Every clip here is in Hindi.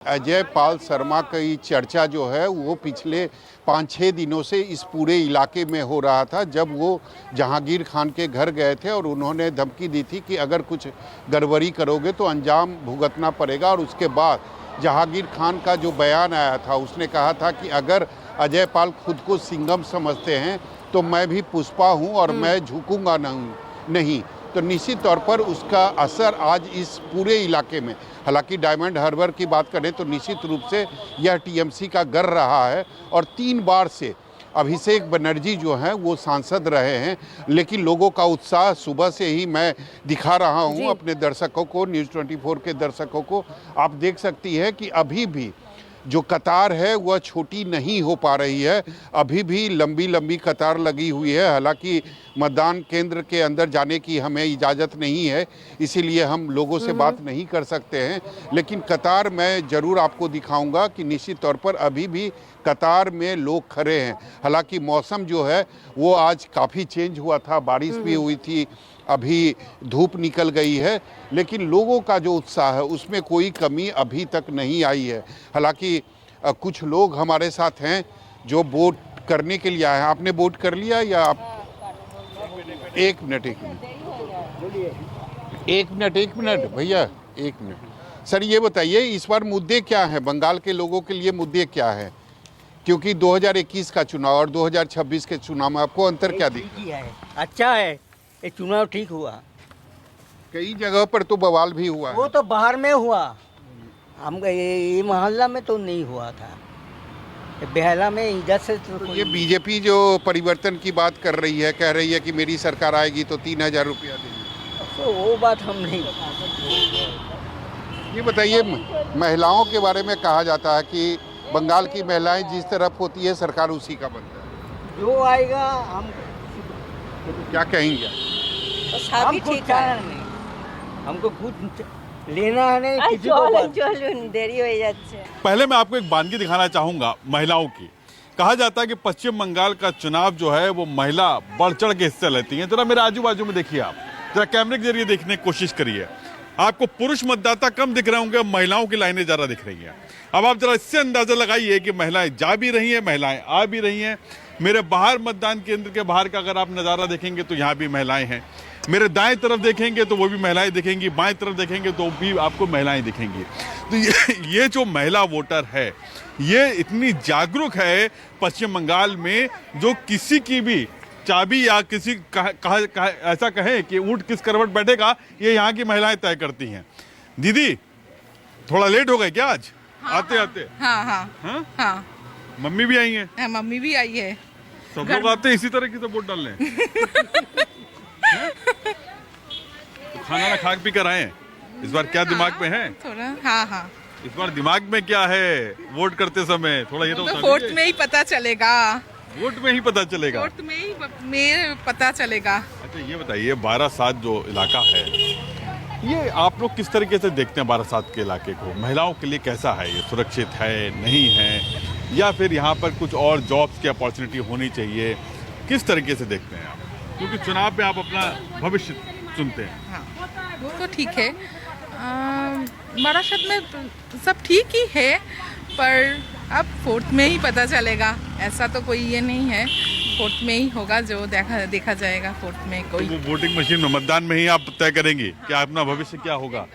अजय पाल शर्मा की चर्चा जो है वो पिछले 5-6 दिनों से इस पूरे इलाके में हो रहा था, जब वो जहांगीर खान के घर गए थे और उन्होंने धमकी दी थी कि अगर कुछ गड़बड़ी करोगे तो अंजाम भुगतना पड़ेगा। और उसके बाद जहांगीर खान का जो बयान आया था, उसने कहा था कि अगर अजय पाल खुद को सिंघम समझते हैं तो मैं भी पुष्पा हूँ और मैं झुकूंगा नहीं। तो निश्चित तौर पर उसका असर आज इस पूरे इलाके में, हालांकि डायमंड हार्बर की बात करें तो निश्चित रूप से यह टीएमसी का गढ़ रहा है और 3 बार से अभिषेक बनर्जी जो हैं वो सांसद रहे हैं। लेकिन लोगों का उत्साह सुबह से ही मैं दिखा रहा हूं अपने दर्शकों को, न्यूज़ 24 के दर्शकों को। आप देख सकती है कि अभी भी जो कतार है वह छोटी नहीं हो पा रही है, अभी भी लंबी लंबी कतार लगी हुई है। हालांकि मतदान केंद्र के अंदर जाने की हमें इजाज़त नहीं है, इसीलिए हम लोगों से बात नहीं कर सकते हैं, लेकिन कतार मैं ज़रूर आपको दिखाऊंगा कि निश्चित तौर पर अभी भी कतार में लोग खड़े हैं। हालांकि मौसम जो है वो आज काफ़ी चेंज हुआ था, बारिश भी हुई थी, अभी धूप निकल गई है, लेकिन लोगों का जो उत्साह है उसमें कोई कमी अभी तक नहीं आई है। हालांकि कुछ लोग हमारे साथ हैं जो वोट करने के लिए आए हैं। आपने वोट कर लिया या आप? एक मिनट भैया, एक मिनट। सर ये बताइए, इस बार मुद्दे क्या हैं, बंगाल के लोगों के लिए मुद्दे क्या हैं? क्योंकि 2021 का चुनाव और 2026 के चुनाव में आपको अंतर क्या दिखता है? अच्छा है, ये चुनाव ठीक हुआ। कई जगह पर तो बवाल भी हुआ है। वो तो बाहर में हुआ, हम ये मोहल्ला में तो नहीं हुआ था, बेहला में इधर से तो ये बीजेपी जो परिवर्तन की बात कर रही है, कह रही है कि मेरी सरकार आएगी तो 3000 रुपया देगी, तो वो बात हम नहीं। ये बताइए, महिलाओं के बारे में कहा जाता है कि बंगाल की महिलाएं जिस तरफ होती है सरकार उसी का बनता है, जो आएगा हम क्या कहेंगे? हम ठीक है, हमको कुछ लेना है नहीं, किसी को देरी हो जाती। पहले मैं आपको एक वानगी दिखाना चाहूंगा महिलाओं की। कहा जाता है कि पश्चिम बंगाल का चुनाव जो है वो महिला बढ़ चढ़ के हिस्सा लेती हैं। जरा मेरे आजू बाजू में देखिए, आप जरा कैमरे के जरिए देखने की कोशिश करिए। आपको पुरुष मतदाता कम दिख रहे होंगे, महिलाओं की लाइनें ज्यादा दिख रही हैं। अब आप जरा इससे अंदाजा लगाइए कि महिलाएं जा भी रही हैं, महिलाएं आ भी रही हैं। मेरे बाहर मतदान केंद्र के बाहर का अगर आप नज़ारा देखेंगे तो यहाँ भी महिलाएं हैं। मेरे दाएं तरफ देखेंगे तो वो भी महिलाएं दिखेंगी, बाएं तरफ देखेंगे तो भी आपको महिलाएं दिखेंगी। तो ये जो महिला वोटर है ये इतनी जागरूक है पश्चिम बंगाल में, जो किसी की भी चाबी या किसी ऐसा कहें कि ऊँट किस करवट बैठेगा, ये यहाँ की महिलाएं तय करती हैं। दीदी थोड़ा लेट हो गए क्या आज? हाँ, आते आते? हाँ। मम्मी भी आई हैं? मम्मी भी आई है। सब लोग आते हैं इसी तरह की तो वोट डालने। तो खाना ना खा पी कर आए हैं? इस बार क्या दिमाग में है थोड़ा? हाँ। इस बार दिमाग में क्या है वोट करते समय? थोड़ा ये तो वोट में ही पता चलेगा। वोट में ही पता चलेगा? वोट में ही पता चलेगा। अच्छा ये बताइए, 12/7 जो इलाका है ये आप लोग किस तरीके से देखते हैं? 12/7 के इलाके को महिलाओं के लिए कैसा है? ये सुरक्षित है, नहीं है, या फिर यहाँ पर कुछ और जॉब्स की अपॉर्चुनिटी होनी चाहिए? किस तरीके से देखते हैं आप? क्योंकि चुनाव में आप अपना भविष्य चुनते हैं। हाँ, वो तो ठीक है। बारासात में सब ठीक ही है, पर अब 4th में ही पता चलेगा। ऐसा तो कोई ये नहीं है, 4th में ही होगा, जो देखा जाएगा 4th में। कोई तो वो वोटिंग मशीन में, मतदान में ही आप तय करेंगे कि अपना भविष्य क्या होगा?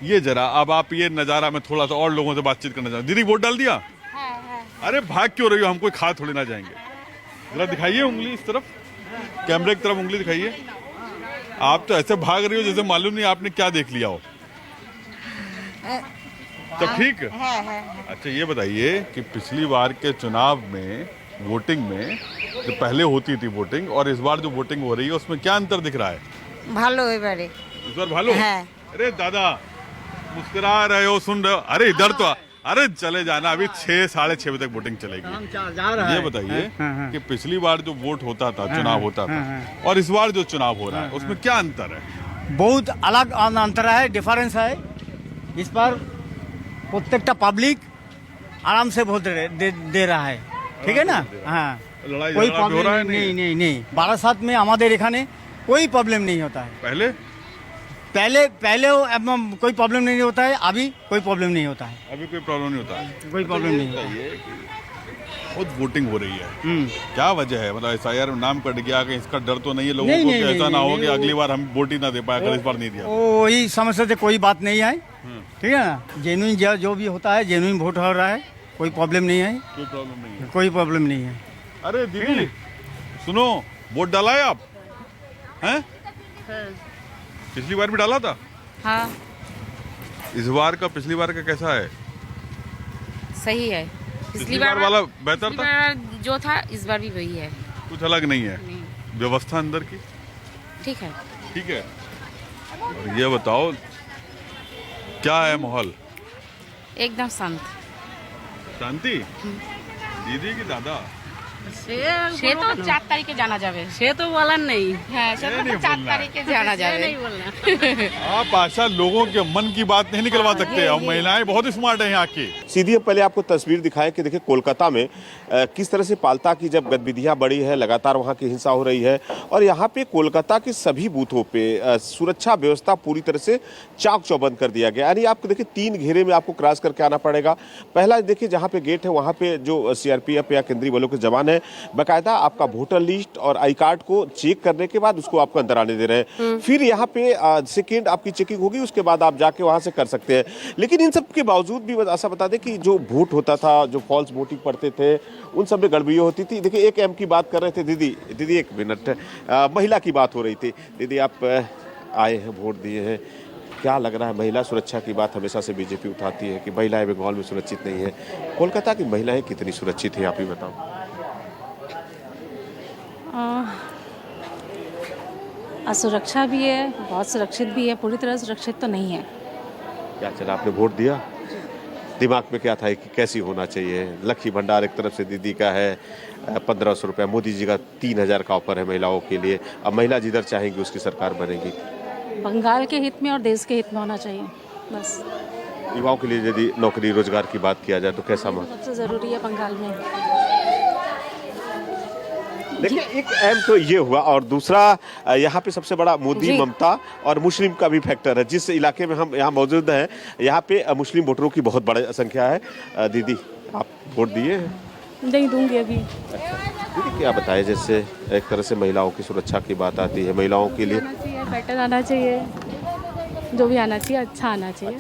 ये जरा अब आप ये नज़ारा में थोड़ा सा और लोगों से बातचीत करना चाहूँ। दीदी वोट डाल दिया? अरे भाग क्यों रही हो, हम कोई खा थोड़ी ना जाएंगे। जरा दिखाइए उंगली इस तरफ, कैमरे की तरफ उंगली दिखाइए। आप तो ऐसे भाग रही हो जैसे मालूम नहीं आपने क्या देख लिया हो। तो ठीक है। अच्छा ये बताइए कि पिछली बार के चुनाव में वोटिंग में जो पहले होती थी वोटिंग और इस बार जो वोटिंग हो रही है उसमें क्या अंतर दिख रहा है? भालो एबारे इस बार भालो है। अरे दादा मुस्कुरा रहे हो, सुन रहे हो? अरे इधर तो अरे चले जाना, अभी 6 साढ़े 6 बजे तक वोटिंग चलेगी। ये बताइए कि पिछली बार जो वोट होता था, चुनाव होता था, और इस बार जो चुनाव हो रहा है उसमें क्या अंतर है? बहुत अलग अंतर है, डिफरेंस है। इस बार प्रत्येकटा पब्लिक आराम से वोट दे रहा है, ठीक है ना? हाँ, कोई प्रॉब्लम नहीं। 12/7 में हमारे एखाने कोई प्रॉब्लम नहीं होता है। पहले कोई प्रॉब्लम नहीं होता है, अभी कोई प्रॉब्लम नहीं होता है, अभी कोई प्रॉब्लम नहीं होता है। कोई प्रॉब्लम नहीं होता है। ये बहुत वोटिंग हो रही है, क्या वजह है? मतलब SIR में नाम कट गया, कहीं इसका डर तो नहीं है लोगों को कि ऐसा ना हो कि अगली बार हम वोट ही ना दे पाए, अगर इस बार नहीं दिया? वही समस्या से कोई बात नहीं है, ठीक है ना। जेन्युइन जो भी होता है जेन्युइन वोट हो रहा है, कोई प्रॉब्लम नहीं है, कोई प्रॉब्लम नहीं है। कोई प्रॉब्लम नहीं है। अरे दीदी सुनो, वोट डाला है आप? हैं? पिछली बार भी डाला था? हाँ इस बार का पिछली बार का कैसा है? सही है। पिछली बार वाला बेहतर पिछली था? बार जो था इस बार भी वही है। कुछ अलग नहीं है? नहीं, व्यवस्था अंदर की ठीक है। ठीक है। और ये बताओ क्या है माहौल? एकदम शांत। शांति? दीदी की दादा? সে তো 4 তারিখে জানা যাবে। সে তো বলার নেই। হ্যাঁ সে ये তো नहीं 4 बोलना है। তারিখে জানা যাবে। नहीं बोलना। आप आशा लोगों के मन की बात नहीं निकलवा सकते, और महिलाएं बहुत स्मार्ट है यहाँ की। सीधी हम पहले आपको तस्वीर दिखाएं कि देखिए कोलकाता में किस तरह से पालता की जब गतिविधियां बढ़ी है, लगातार वहां की हिंसा हो रही है और यहाँ पे कोलकाता के सभी बूथों पे सुरक्षा व्यवस्था पूरी तरह से चाक चौबंद कर दिया गया। यानी आपको देखिए 3 घेरे में आपको क्रॉस करके आना पड़ेगा। पहला देखिए जहाँ पे गेट है वहाँ पे जो CRPF या केंद्रीय बलों के जवान है बाकायदा आपका वोटर लिस्ट और आई कार्ड को चेक करने के बाद उसको आपको अंदर आने दे रहे हैं। फिर यहाँ पे सेकेंड आपकी चेकिंग होगी, उसके बाद आप जाके वहाँ से कर सकते हैं। लेकिन इन सब के बावजूद भी ऐसा बता दें कि जो वोट होता था, जो फॉल्स वोटिंग पड़ते थे, उन सब में गड़बड़ी होती थी। देखिए एक M की बात कर रहे थे दीदी 1 मिनट, महिला की बात हो रही थी। दीदी आप आए हैं, वोट दिए हैं, क्या लग रहा है? महिला सुरक्षा की बात हमेशा से बीजेपी उठाती है कि महिलाएं बंगाल में सुरक्षित नहीं है। कोलकाता की महिलाएं कितनी सुरक्षित है आप ही बताओ। असुरक्षा भी है, बहुत सुरक्षित भी है, पूरी तरह सुरक्षित तो नहीं है। क्या चला, आपने वोट दिया? दिमाग में क्या था कि कैसी होना चाहिए? लक्ष्मी भंडार एक तरफ से दीदी का है 1500 रुपया, मोदी जी का 3000 का ऑफर है महिलाओं के लिए। अब महिला जिधर चाहेंगी उसकी सरकार बनेगी। बंगाल के हित में और देश के हित में होना चाहिए बस। युवाओं के लिए यदि नौकरी रोजगार की बात किया जाए तो कैसा महत्व? सबसे ज़रूरी है बंगाल में। देखिए एक अहम तो ये हुआ और दूसरा यहाँ पे सबसे बड़ा मोदी ममता और मुस्लिम का भी फैक्टर है। जिस इलाके में हम यहाँ मौजूद हैं यहाँ पे मुस्लिम वोटरों की बहुत बड़ी संख्या है। दीदी आप वोट दिए हैं? नहीं दूंगी अभी। अच्छा दीदी क्या बताएं, जैसे एक तरह से महिलाओं की सुरक्षा की बात आती है, महिलाओं के लिए बेटर आना चाहिए, जो भी आना चाहिए अच्छा आना चाहिए।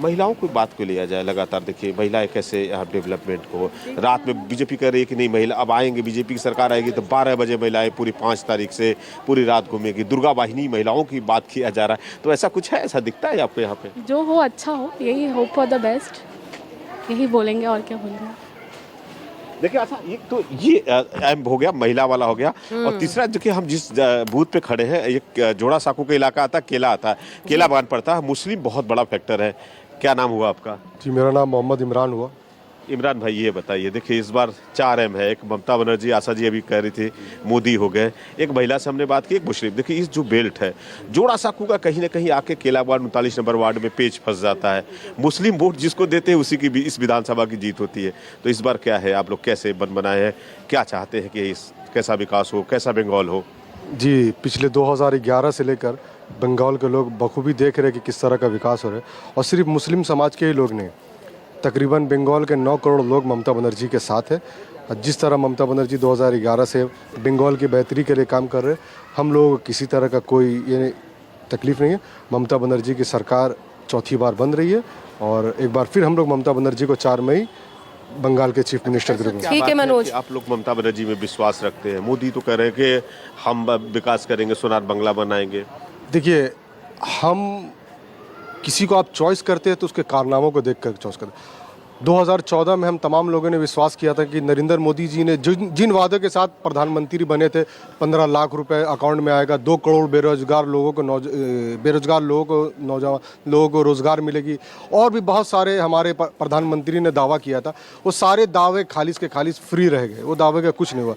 महिलाओं की बात को लिया जाए, लगातार देखिए महिलाएं कैसे डेवलपमेंट को, रात में बीजेपी कह रही है कि नहीं महिला अब आएंगे, बीजेपी की सरकार आएगी तो 12 बजे महिलाएं पूरी 5 तारीख से पूरी रात घूमेगी। दुर्गा वाहिनी महिलाओं की बात किया जा रहा है, तो ऐसा कुछ है, ऐसा दिखता है आपको यहाँ पे? जो हो अच्छा हो, यही होप फॉर द बेस्ट, यही बोलेंगे और क्या बोलेंगे। देखिए अच्छा एक तो ये एम हो गया, महिला वाला हो गया, और तीसरा देखिए हम जिस बूथ पे खड़े हैं एक जोड़ा साकू का इलाका आता है, केला आता है, केला बागान पड़ता है। मुस्लिम बहुत बड़ा फैक्टर है। क्या नाम हुआ आपका? जी मेरा नाम मोहम्मद इमरान हुआ। इमरान भाई ये बताइए, देखिए इस बार 4 M है, एक ममता बनर्जी, आशा जी अभी कह रही थी, मोदी हो गए, एक महिला से हमने बात की, एक मुस्लिम। देखिए इस जो बेल्ट है जोड़ा साकू का कहीं ना कहीं आके केला बागान 39 नंबर वार्ड में पेच फंस जाता है। मुस्लिम वोट जिसको देते हैं उसी की भी इस विधानसभा की जीत होती है। तो इस बार क्या है, आप लोग कैसे बन बनाए हैं, क्या चाहते हैं कि इस कैसा विकास हो, कैसा बंगाल हो? जी पिछले 2011 से लेकर बंगाल के लोग बखूबी देख रहे हैं कि किस तरह का विकास हो रहा है, और सिर्फ मुस्लिम समाज के ही लोग नहीं, तकरीबन बंगाल के 9 करोड़ लोग ममता बनर्जी के साथ है। जिस तरह ममता बनर्जी 2011 से बंगाल की बेहतरी के लिए काम कर रहे हैं, हम लोग किसी तरह का कोई ये तकलीफ़ नहीं है। ममता बनर्जी की सरकार चौथी बार बन रही है और एक बार फिर हम लोग ममता बनर्जी को 4 मई बंगाल के चीफ मिनिस्टर के रूप में। ठीक है मनोज, आप लोग ममता बनर्जी में विश्वास रखते हैं? मोदी तो कह रहे हैं कि हम विकास करेंगे, सोनार बंगला बनाएंगे। देखिए हम किसी को आप चॉइस करते हैं तो उसके कारनामों को देखकर चॉइस करते हैं। 2014 में हम तमाम लोगों ने विश्वास किया था कि नरेंद्र मोदी जी ने जिन वादों के साथ प्रधानमंत्री बने थे, 15 लाख रुपए अकाउंट में आएगा, 2 करोड़ बेरोजगार लोगों को नौजवान लोगों को रोजगार मिलेगी, और भी बहुत सारे हमारे प्रधानमंत्री ने दावा किया था, वो सारे दावे खालिश के खालिश फ्री रह गए, वो दावे का कुछ नहीं हुआ।